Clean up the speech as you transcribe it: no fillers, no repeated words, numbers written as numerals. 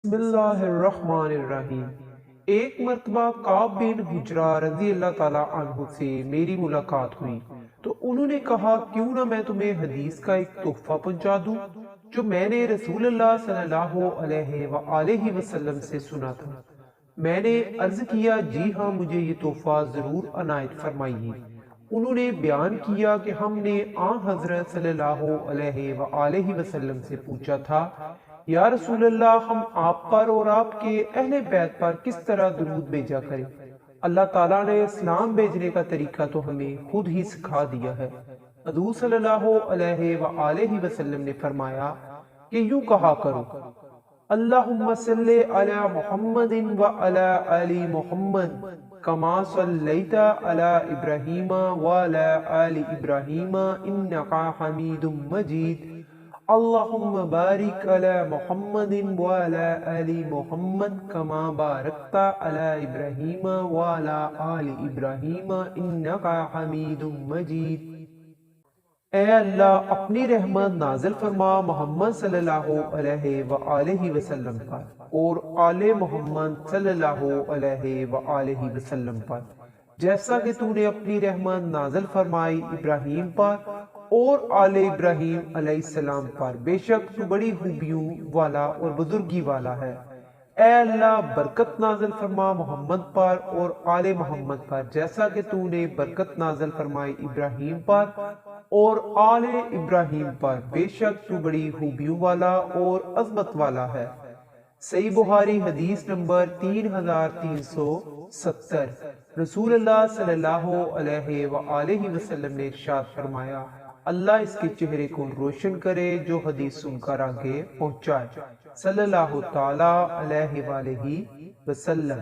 بسم اللہ الرحمن الرحیم۔ ایک مرتبہ کعب بن حجرہ رضی اللہ تعالیٰ عنہ سے میری ملاقات ہوئی تو انہوں نے کہا کیوں نہ میں تمہیں حدیث کا ایک تحفہ پہنچا دوں جو میں نے رسول اللہ صلی اللہ علیہ وآلہ وسلم سے سنا تھا۔ میں نے عرض کیا جی ہاں، مجھے یہ تحفہ ضرور عنایت فرمائیے۔ انہوں نے بیان کیا کہ ہم نے آن حضرت صلی اللہ علیہ وآلہ وسلم سے پوچھا تھا یا رسول اللہ، ہم آپ پر اور آپ کے اہل بیت پر کس طرح درود بھیجا کریں؟ اللہ تعالیٰ نے اسلام بھیجنے کا طریقہ تو ہمیں خود ہی سکھا دیا ہے۔ حضور صلی اللہ علیہ وآلہ وسلم نے فرمایا کہ یوں کہا کرو، اللہم صلی علی محمد وعلی آل محمد کما صلیت علی ابراہیم وعلی آل ابراہیم انکا حمید مجید، اللہم بارک علی محمد وعلی آل محمد کما بارکت علی ابراہیم وعلی آل ابراہیم انکا حمید مجید۔ اے اللہ، اپنی رحمت نازل فرما محمد صلی اللہ علیہ وآلہ وسلم پر اور آل محمد صلی اللہ علیہ وآلہ وسلم پر، جیسا کہ تو نے اپنی رحمت نازل فرمائی ابراہیم پر اور آل ابراہیم علیہ السلام پر۔ بے شک تو بڑی خوبیوں والا اور بزرگی والا ہے۔ اے اللہ، برکت نازل فرما محمد پر اور آل محمد پر، جیسا کہ تو نے برکت نازل فرمائی ابراہیم پر اور آل ابراہیم پر۔ بے شک تو بڑی خوبیوں والا اور عظمت والا ہے۔ صحیح بخاری حدیث نمبر 3370۔ رسول اللہ صلی اللہ علیہ وآلہ وسلم نے ارشاد فرمایا، اللہ اس کے چہرے کو روشن کرے جو حدیث سن کر آگے پہنچائے۔ صلی اللہ تعالی علیہ وآلہ وسلم۔